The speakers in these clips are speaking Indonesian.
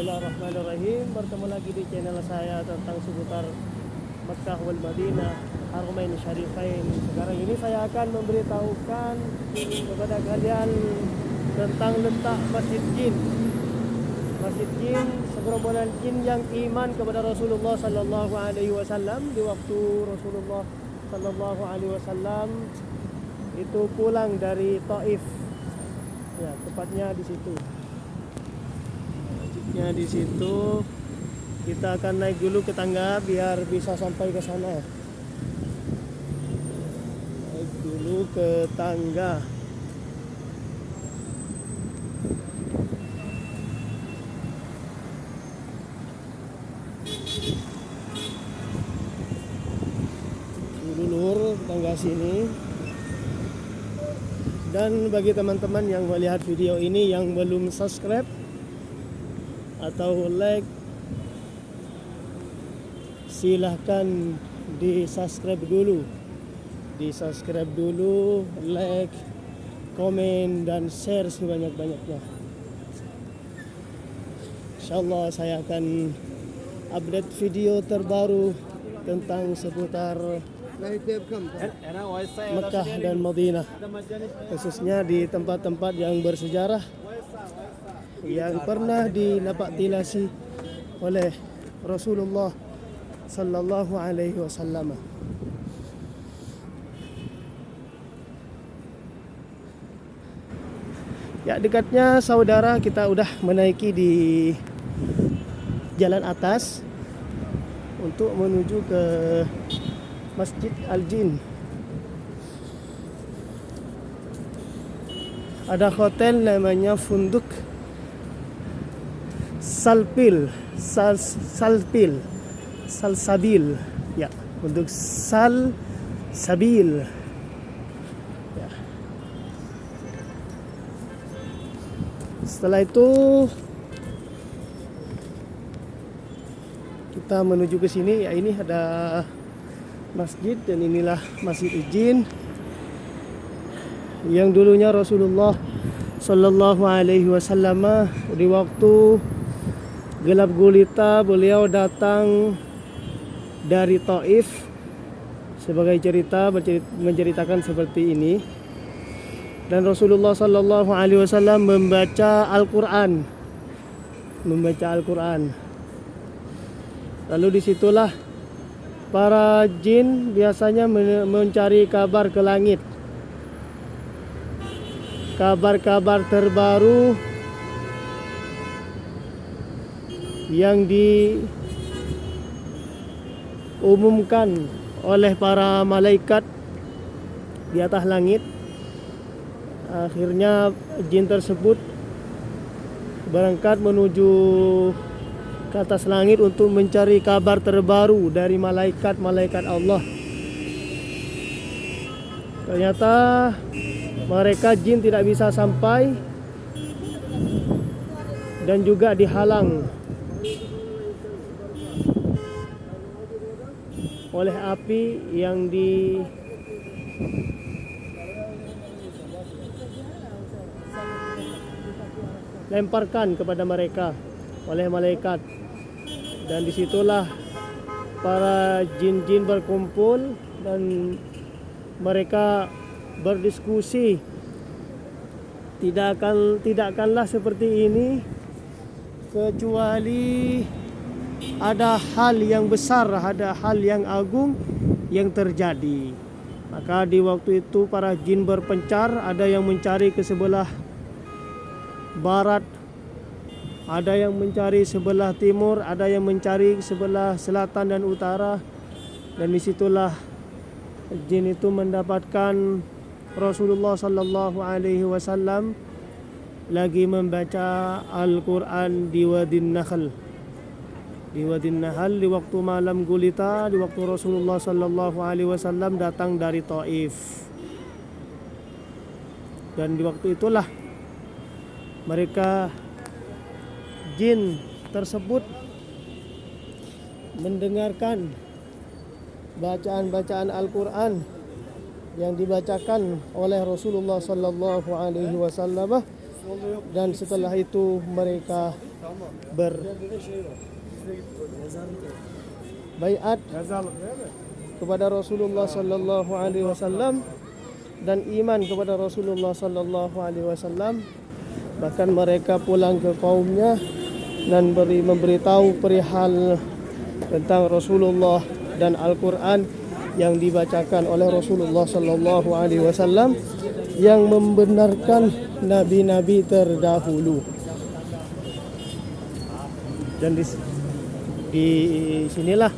Bismillahirrahmanirrahim. Bertemu lagi di channel saya tentang seputar Makkah wal Madinah, Haramain Syarifain. Sekarang ini saya akan memberitahukan kepada kalian tentang letak Masjid Jin. Masjid Jin, segerombolan jin yang iman kepada Rasulullah sallallahu alaihi wasallam di waktu Rasulullah sallallahu alaihi wasallam itu pulang dari Taif. Ya, tepatnya di situ. Di situ kita akan naik dulu ke tangga biar bisa sampai ke sana. Naik dulu ke tangga. Ini lur tangga sini. Dan bagi teman-teman yang melihat video ini yang belum subscribe atau like, silahkan di subscribe dulu, like, komen dan share sebanyak-banyaknya. Insyaallah saya akan update video terbaru tentang seputar Mekah dan Madinah, khususnya di tempat-tempat yang bersejarah yang pernah dinapaktilasi oleh Rasulullah sallallahu alaihi wasallam. Ya, dekatnya saudara, kita udah menaiki di jalan atas untuk menuju ke Masjid Al-Jin. Ada hotel namanya Funduk Salsabil. Ya, Funduk Salsabil. Ya. Setelah itu kita menuju ke sini. Ya, ini ada masjid dan inilah Masjid Jin yang dulunya Rasulullah sallallahu alaihi wasallam di waktu gelap gulita beliau datang dari Taif. Sebagai cerita menceritakan seperti ini, dan Rasulullah sallallahu alaihi wasallam membaca Al-Qur'an. Lalu disitulah para jin biasanya mencari kabar ke langit, kabar-kabar terbaru yang diumumkan oleh para malaikat di atas langit. Akhirnya jin tersebut berangkat menuju ke atas langit untuk mencari kabar terbaru dari malaikat-malaikat Allah. Ternyata mereka jin tidak bisa sampai dan juga dihalang oleh api yang dilemparkan kepada mereka oleh malaikat. Dan disitulah para jin-jin berkumpul dan mereka berdiskusi. Tidakkanlah seperti ini kecuali ada hal yang besar, ada hal yang agung yang terjadi. Maka di waktu itu para jin berpencar, ada yang mencari ke sebelah barat, ada yang mencari sebelah timur, ada yang mencari sebelah selatan dan utara. Dan disitulah jin itu mendapatkan Rasulullah sallallahu alaihi wasallam lagi membaca Al-Quran di Wadin Nahl. Di waktu malam gulita, di waktu Rasulullah sallallahu alaihi wasallam datang dari Taif. Dan di waktu itulah mereka jin tersebut mendengarkan bacaan-bacaan Al-Quran yang dibacakan oleh Rasulullah sallallahu alaihi wasallam, dan setelah itu mereka berbaiat kepada Rasulullah sallallahu alaihi wasallam dan iman kepada Rasulullah sallallahu alaihi wasallam. Bahkan mereka pulang ke kaumnya dan memberitahu perihal tentang Rasulullah dan Al-Quran yang dibacakan oleh Rasulullah sallallahu alaihi wasallam yang membenarkan nabi-nabi terdahulu. Dan di sinilah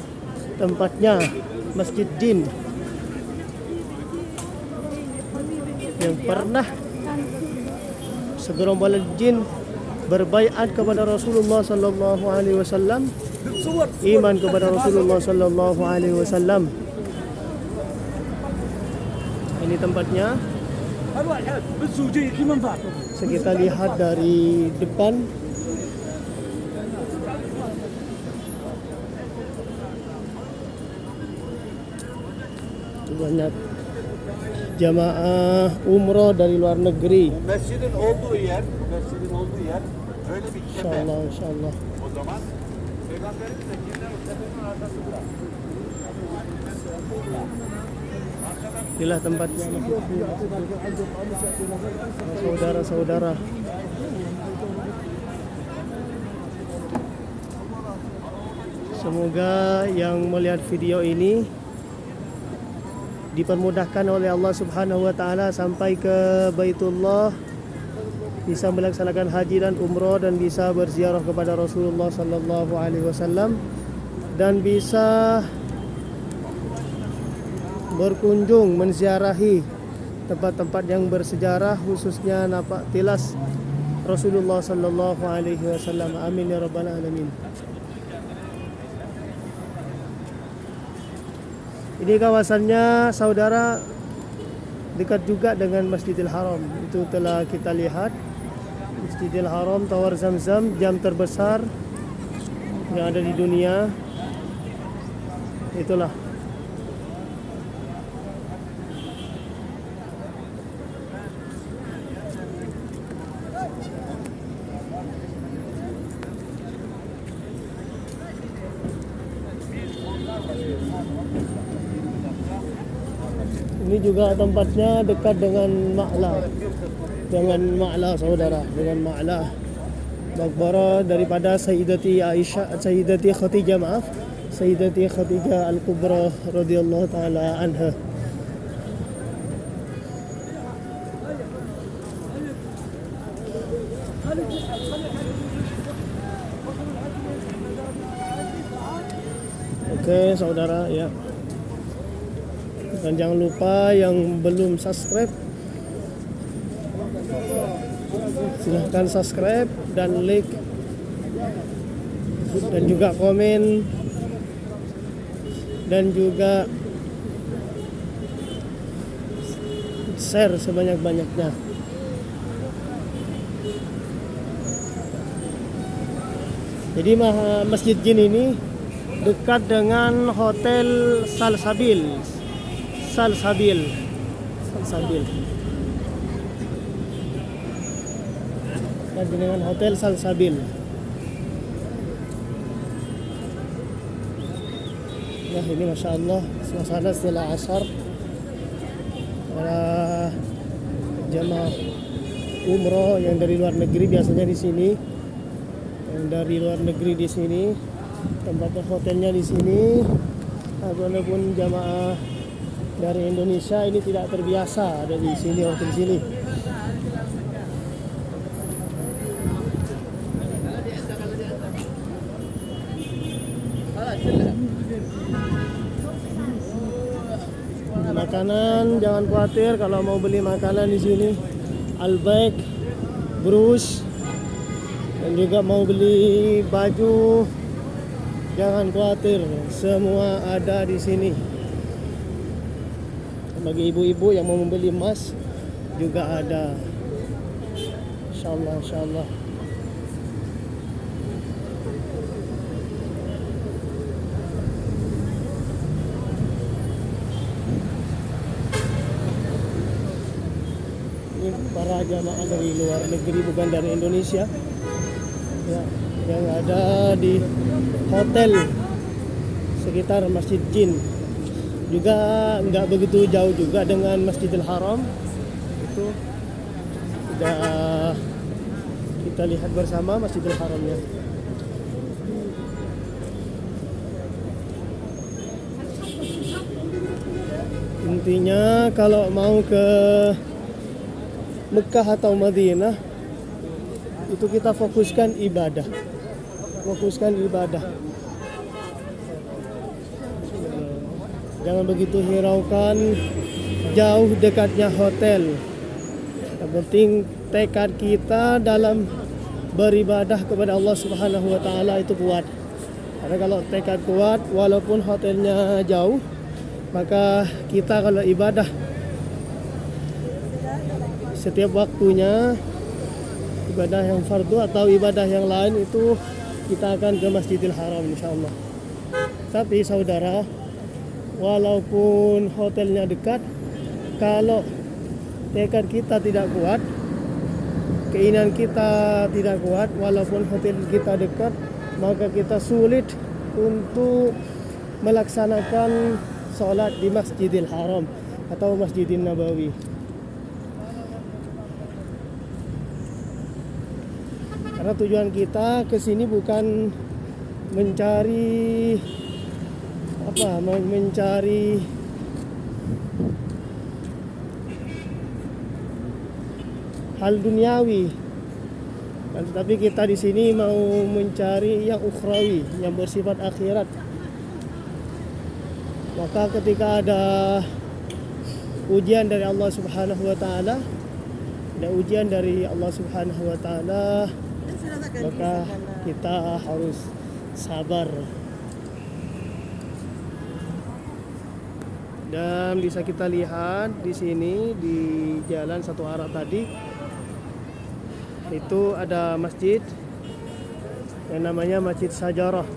tempatnya Masjid Jin yang pernah segerombolan jin berbaiat kepada Rasulullah sallallahu alaihi wasallam, iman kepada Rasulullah sallallahu alaihi wasallam. Ini tempatnya. Kita lihat dari depan. Banyak jamaah umroh dari luar negeri. Mescidin olduğu yer böyle bir tepe. İnşallah, inşallah. O zaman Peygamberimiz de girdiler o tepenin arkasında. Inilah tempatnya saudara-saudara. Semoga yang melihat video ini dipermudahkan oleh Allah Subhanahu wa taala sampai ke Baitullah, bisa melaksanakan haji dan umroh dan bisa berziarah kepada Rasulullah sallallahu alaihi wasallam dan bisa berkunjung menziarahi tempat-tempat yang bersejarah, khususnya Napak Tilas Rasulullah sallallahu alaihi wasallam. Amin ya rabbal alamin. Ini kawasannya saudara dekat juga dengan Masjidil Haram. Itu telah kita lihat. Masjidil Haram, Tower Zamzam, jam terbesar yang ada di dunia. Itulah. Ini juga tempatnya dekat dengan Ma'la saudara, dengan Ma'la Maqbarah daripada Sayyidati Khadijah Al-Kubra radhiyallahu taala anha. Oke saudara ya. Dan jangan lupa yang belum subscribe, silahkan subscribe dan like dan juga komen dan juga share sebanyak-banyaknya. Jadi Masjid Jin ini dekat dengan Hotel Salsabil. Dan dengan Hotel Salsabil. Ya ini Masya Allah suasana setelah asar, para jamaah umroh yang dari luar negeri biasanya di sini, tempatnya hotelnya di sini. Walaupun jamaah dari Indonesia ini tidak terbiasa ada di sini, hotel sini. Makanan jangan khawatir kalau mau beli makanan di sini. Al-Baik, Bruce, dan juga mau beli baju, jangan khawatir, semua ada di sini. Bagi ibu-ibu yang mau membeli emas juga ada. Insyaallah, insyaallah. Ini para jamaah dari luar negeri, bukan dari Indonesia. Ya, yang ada di hotel sekitar Masjid Jin. Juga nggak begitu jauh juga dengan Masjidil Haram. Itu sudah kita lihat bersama Masjidil Haramnya. Intinya kalau mau ke Mekah atau Madinah itu kita fokuskan ibadah. Jangan begitu hiraukan jauh dekatnya hotel. Yang penting tekad kita dalam beribadah kepada Allah Subhanahu wa taala itu kuat. Karena kalau tekad kuat walaupun hotelnya jauh, maka kita kalau ibadah setiap waktunya, ibadah yang fardu atau ibadah yang lain itu kita akan ke Masjidil Haram insyaallah. Tapi saudara, walaupun hotelnya dekat, kalau tekad kita tidak kuat, keinginan kita tidak kuat, walaupun hotel kita dekat, maka kita sulit untuk melaksanakan sholat di Masjidil Haram atau Masjidin Nabawi. Karena tujuan kita ke sini bukan mencari hal duniawi, tetapi kita di sini mau mencari yang ukhrawi, yang bersifat akhirat. Maka ketika ada ujian dari Allah Subhanahu wa taala, maka kita harus sabar. Dan bisa kita lihat di sini di jalan satu arah tadi itu ada masjid yang namanya Masjid Syajarah,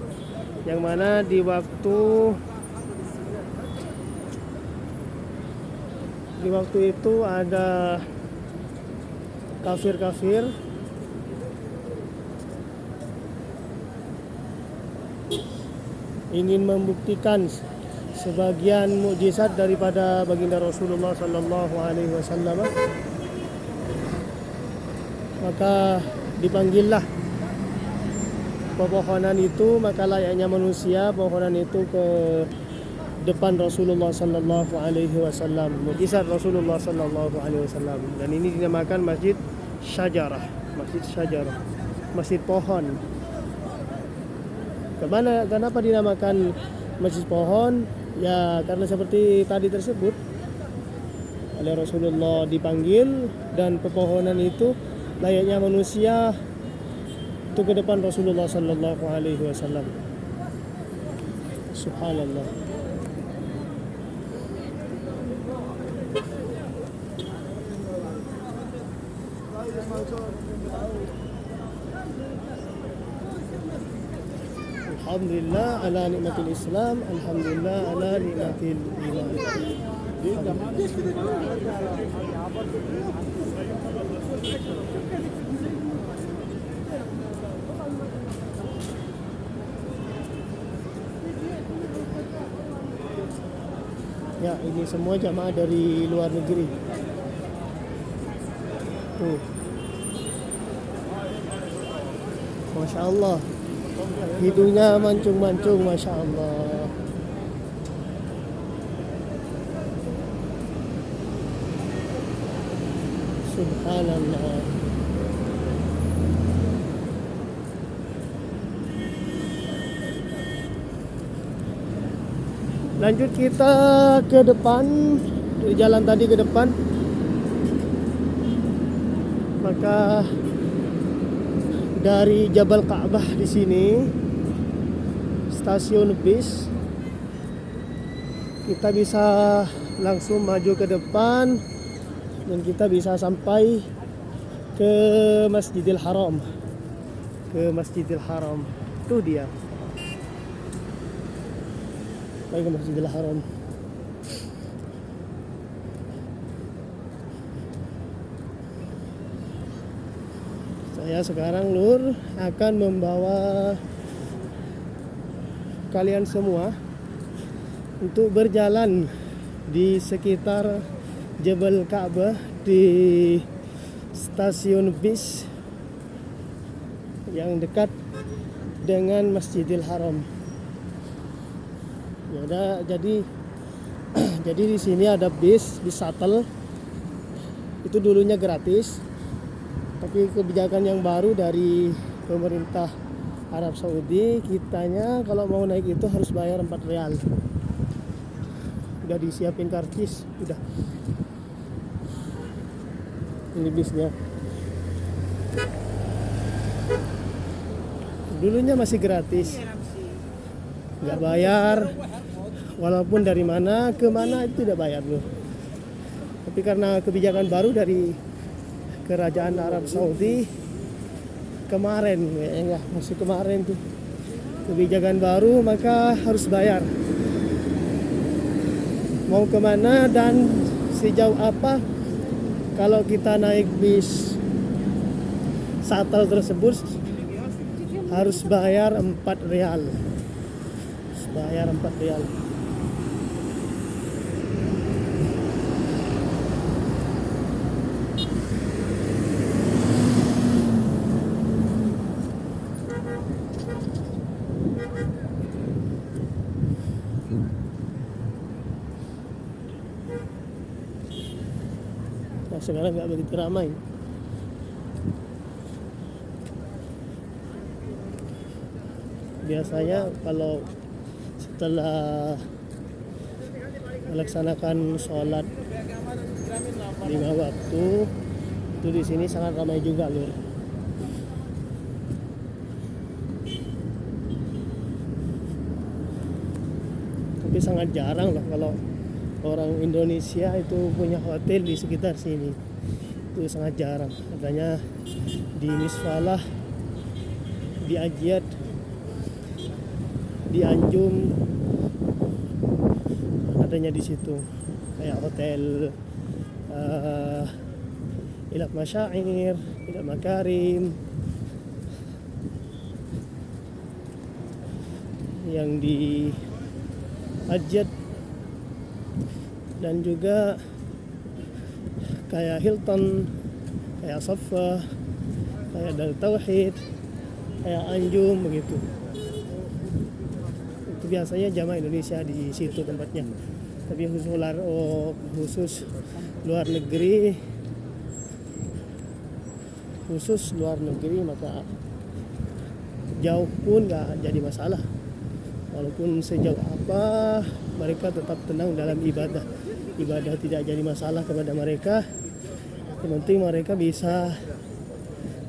yang mana di waktu itu ada kafir-kafir ingin membuktikan sebagian mukjizat daripada baginda Rasulullah sallallahu alaihi wasallam. Maka dipanggillah pepohonan itu, maka layaknya manusia pohonan itu ke depan Rasulullah sallallahu alaihi wasallam, mukjizat Rasulullah sallallahu alaihi wasallam. Dan ini dinamakan Masjid Syajarah, masjid pohon. Kenapa dinamakan masjid pohon? Ya karena seperti tadi tersebut, oleh Rasulullah dipanggil dan pepohonan itu layaknya manusia itu ke depan Rasulullah sallallahu alaihi wasallam. Subhanallah. Alhamdulillah ala nikmatil Islam, alhamdulillah ala nikmatil iman. Ya, ini semua jamaah dari luar negeri. Tuh. Masya Allah. Hidungnya mancung-mancung, Masya Allah. Subhanallah. Lanjut kita ke depan, dari jalan tadi ke depan. Maka dari Jabal Ka'bah di sini, stasiun bis, kita bisa langsung maju ke depan dan kita bisa sampai ke Masjidil Haram. Itu dia. Baik, ke Masjidil Haram. Saya sekarang Lur akan membawa kalian semua untuk berjalan di sekitar Jabal Ka'bah di stasiun bis yang dekat dengan Masjidil Haram. Ya, jadi di sini ada bis shuttle. Itu dulunya gratis. Tapi kebijakan yang baru dari pemerintah Arab Saudi, kitanya kalau mau naik itu harus bayar 4 real. Udah disiapin karcis, udah. Ini bisnya. Dulunya masih gratis, nggak bayar. Walaupun dari mana ke mana itu udah bayar loh. Tapi karena kebijakan baru dari Kerajaan Arab Saudi kemarin, ya masih kemarin tuh kebijakan baru, maka harus bayar. Mau kemana dan sejauh apa, kalau kita naik bis shuttle tersebut harus bayar 4 real. Harus bayar 4 real. Nah, sekarang nggak begitu ramai. Biasanya kalau setelah melaksanakan sholat 5 waktu itu di sini sangat ramai juga Lur. Tapi sangat jarang lah kalau orang Indonesia itu punya hotel di sekitar sini. Itu sangat jarang. Adanya di Misfalah, di Ajiat, di Anjum, adanya di situ. Kayak hotel Ilak Masyair, Ilak Makarim, yang di Ajiat, dan juga kayak Hilton, kayak Safa, kayak Darut Tauhid, kayak Anjum begitu. Itu biasanya jamaah Indonesia di situ tempatnya. Tapi khusus luar negeri, maka jauh pun nggak jadi masalah. Walaupun sejauh apa, mereka tetap tenang dalam ibadah. Ibadah tidak jadi masalah kepada mereka. Yang penting mereka bisa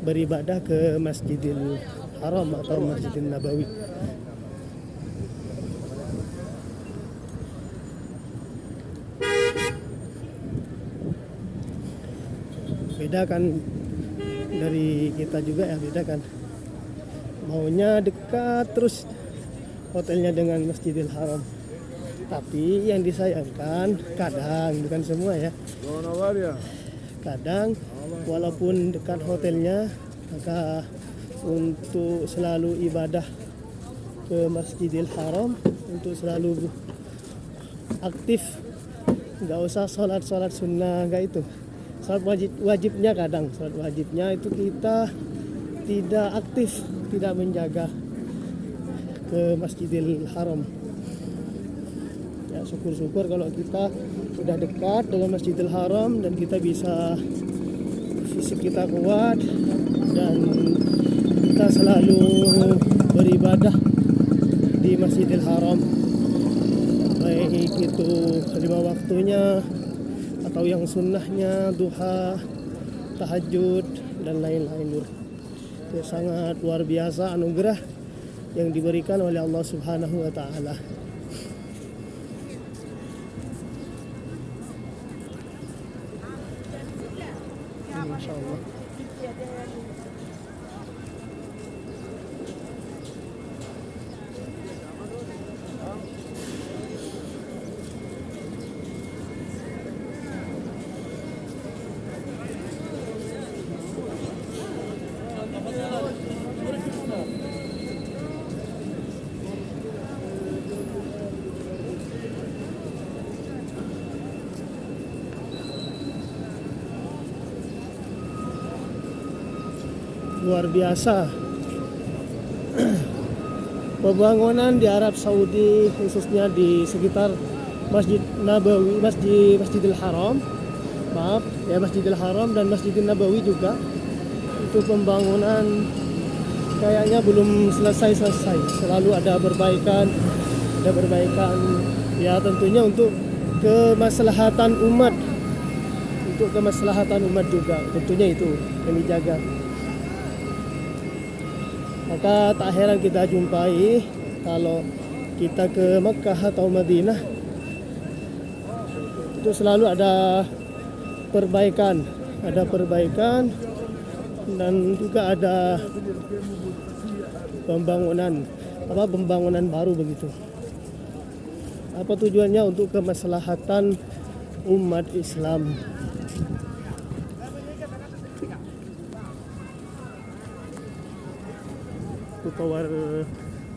beribadah ke Masjidil Haram atau Masjidil Nabawi. Beda kan dari kita juga ya, beda kan. Maunya dekat terus hotelnya dengan Masjidil Haram. Tapi yang disayangkan kadang, bukan semua ya, kadang walaupun dekat hotelnya, maka untuk selalu ibadah ke Masjidil Haram, untuk selalu aktif, nggak usah sholat sunnah, nggak itu. Sholat wajibnya kadang, sholat wajibnya itu kita tidak aktif, tidak menjaga ke Masjidil Haram. Ya, syukur-syukur kalau kita sudah dekat dengan Masjidil Haram dan kita bisa, fisik kita kuat dan kita selalu beribadah di Masjidil Haram, baik itu 5 waktunya atau yang sunnahnya, duha, tahajud dan lain-lain. Itu sangat luar biasa anugerah yang diberikan oleh Allah Subhanahu wa Ta'ala. Masya Allah. luar biasa. Pembangunan di Arab Saudi, khususnya di sekitar Masjid Nabawi, Masjidil Haram, Masjidil Haram dan Masjidil Nabawi juga, itu pembangunan kayaknya belum selesai. Selalu ada perbaikan, ya tentunya untuk kemaslahatan umat, juga tentunya itu yang dijaga. Maka tak heran kita jumpai kalau kita ke Mekah atau Madinah itu selalu ada perbaikan dan juga ada pembangunan baru begitu. Apa tujuannya? Untuk kemaslahatan umat Islam. Tower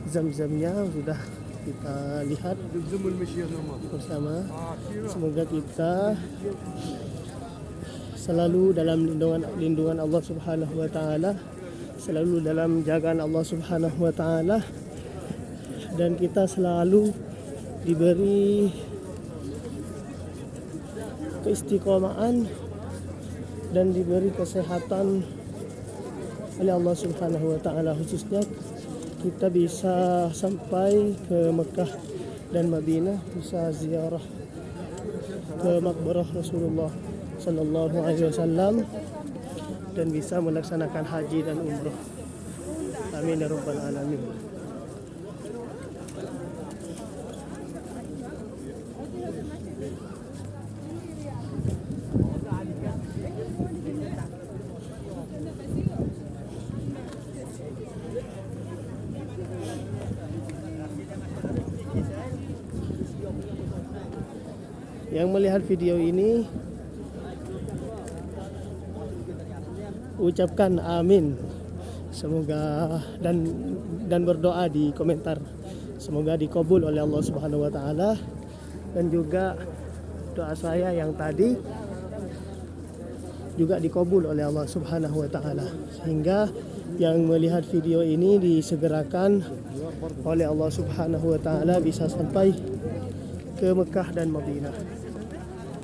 Zam-Zamnya sudah kita lihat bersama. Semoga kita selalu dalam lindungan Allah Subhanahu wa taala, selalu dalam jagaan Allah Subhanahu wa taala, dan kita selalu diberi keistiqomahan dan diberi kesehatan oleh Allah Subhanahu wa taala, khususnya kita bisa sampai ke Mekah dan Madinah, bisa ziarah ke makbarah Rasulullah sallallahu alaihi wasallam dan bisa melaksanakan haji dan umrah. Amin ya rabbal alamin. Yang melihat video ini ucapkan amin, semoga dan berdoa di komentar, semoga dikabul oleh Allah Subhanahu wa taala, dan juga doa saya yang tadi juga dikabul oleh Allah Subhanahu wa taala, sehingga yang melihat video ini disegerakan oleh Allah Subhanahu wa taala bisa sampai ke Mekah dan Madinah.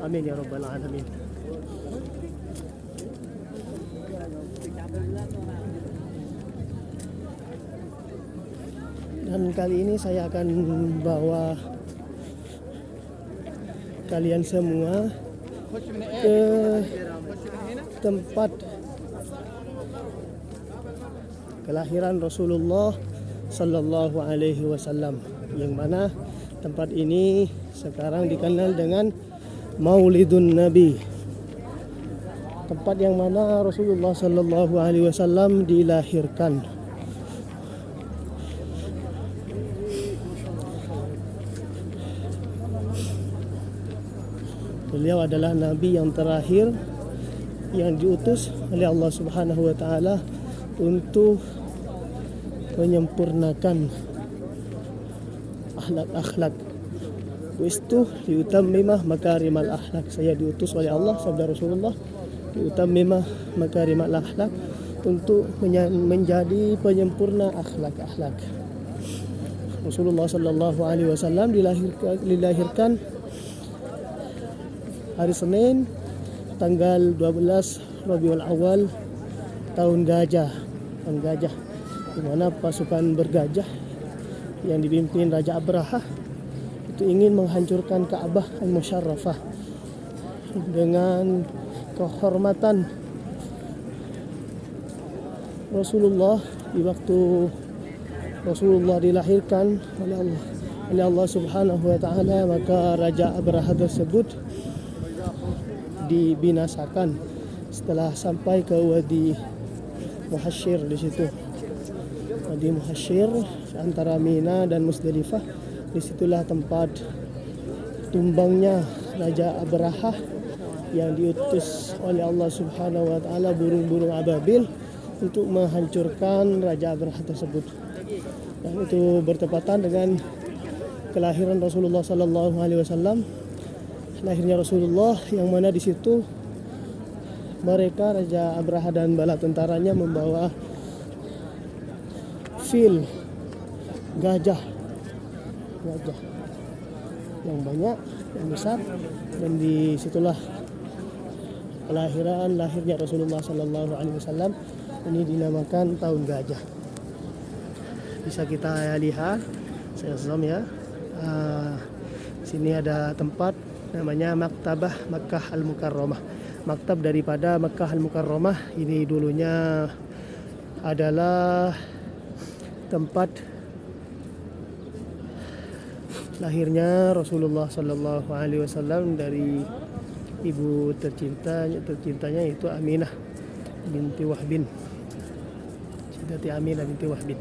Amin ya rabbal alamin. Dan kali ini saya akan bawa kalian semua ke tempat kelahiran Rasulullah sallallahu alaihi wasallam, yang mana tempat ini sekarang dikenal dengan Maulidun Nabi, tempat yang mana Rasulullah sallallahu alaihi wasallam dilahirkan. Beliau adalah nabi yang terakhir yang diutus oleh Allah Subhanahu wa taala untuk menyempurnakan akhlak-akhlak. Wistu liutammimah makarimal akhlak. Saya diutus oleh Allah, sabda Rasulullah, liutammimah makarimal akhlak, untuk menjadi penyempurna akhlak-akhlak. Rasulullah sallallahu alaihi wasallam dilahirkan hari Senin tanggal 12 Rabiul Awal tahun gajah, di mana pasukan bergajah yang dipimpin Raja Abraha itu ingin menghancurkan Ka'bah al-Musyarrafah dengan kehormatan Rasulullah. Di waktu Rasulullah dilahirkan oleh Allah Subhanahu wa taala, maka Raja Abraha tersebut dibinasakan setelah sampai ke Wadi Muhasyir. Di situ Wadi Muhasyir antara Mina dan Musdalifah, disitulah tempat tumbangnya Raja Abraha yang diutus oleh Allah Subhanahu wa taala, burung-burung ababil, untuk menghancurkan Raja Abraha tersebut. Dan itu bertepatan dengan kelahiran Rasulullah sallallahu alaihi wasallam, lahirnya Rasulullah, yang mana di situ mereka Raja Abraha dan bala tentaranya membawa fil, gajah yang banyak, yang besar, dan disitulah lahirnya Rasulullah Sallallahu Alaihi Wasallam. Ini dinamakan tahun gajah. Bisa kita lihat, saya zoom ya. Sini ada tempat namanya Maktabah Makkah Al-Mukarramah. Maktab daripada Makkah Al-Mukarramah ini dulunya adalah tempat lahirnya Rasulullah Sallallahu Alaihi Wasallam dari ibu tercintanya yaitu Aminah binti Wahbin. Siti Aminah binti Wahbin.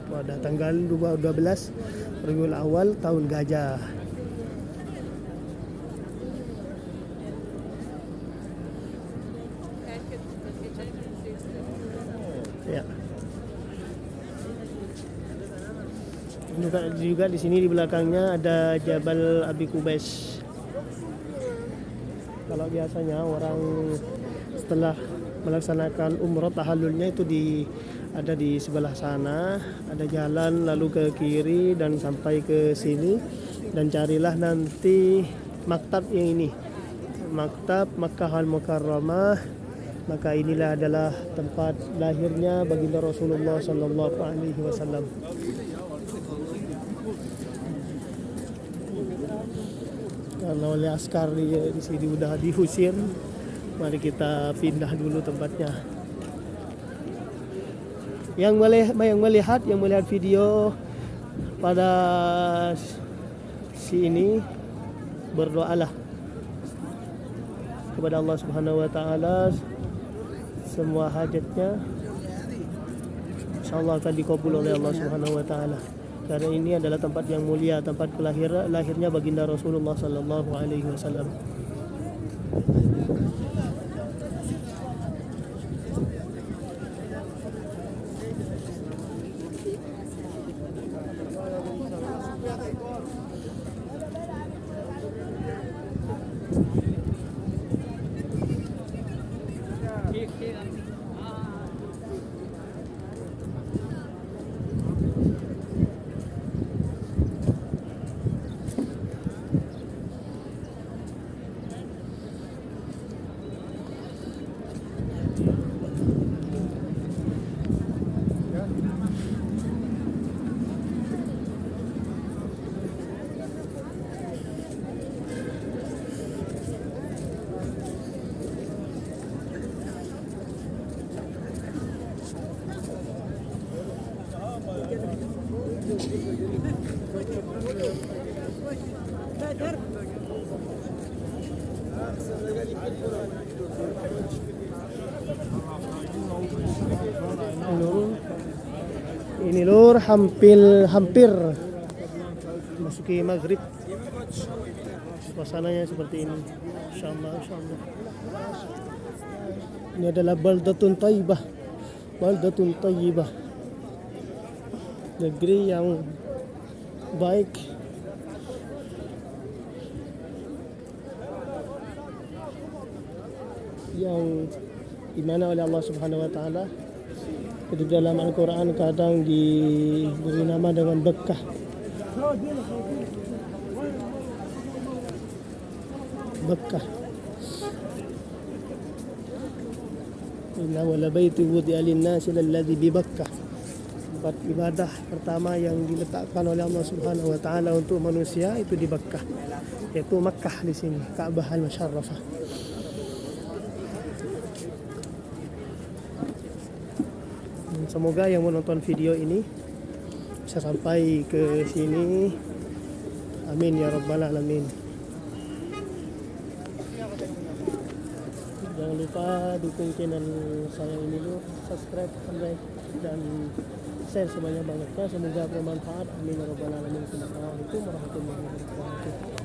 Pada tanggal 12 Rabiul Awal tahun gajah. Ya. Juga di sini di belakangnya ada Jabal Abi Kubais. Kalau biasanya orang setelah melaksanakan umroh tahallulnya itu ada di sebelah sana, ada jalan lalu ke kiri dan sampai ke sini, dan carilah nanti maktab yang ini, Maktab Makkah Al-Mukarramah. Maka inilah adalah tempat lahirnya baginda Rasulullah Sallallahu Alaihi Wasallam. Karena oleh askar di sini udah diusir, mari kita pindah dulu tempatnya. Yang melihat video pada sini, berdoalah kepada Allah Subhanahu wa taala, semua hajatnya insyaallah akan dikabul oleh Allah Subhanahu wa taala. Karena ini adalah tempat yang mulia, tempat lahirnya baginda Rasulullah Sallallahu Alaihi Wasallam. Ini lur hampir masuki maghrib. Suasananya seperti ini. Insyaallah. Ini adalah baldatun thayyibah. Negeri yang baik. Yang dimana oleh Allah Subhanahu wa taala di dalam Al-Quran kadang diberi nama dengan Bekkah. Inna wala baiti wudi'a lin-nasi alladhi bi Bakkah. Tempat ibadah pertama yang diletakkan oleh Allah Subhanahu wa taala untuk manusia itu di Bakkah, yaitu Makkah di sini, Ka'bah al-Musharrafah. Semoga yang menonton video ini bisa sampai ke sini. Amin ya rabbal alamin. Jangan lupa dukung channel saya ini dulu, subscribe, like, dan share sebanyak-banyaknya. Semoga bermanfaat. Amin ya rabbal alamin. Assalamualaikum warahmatullahi wabarakatuh.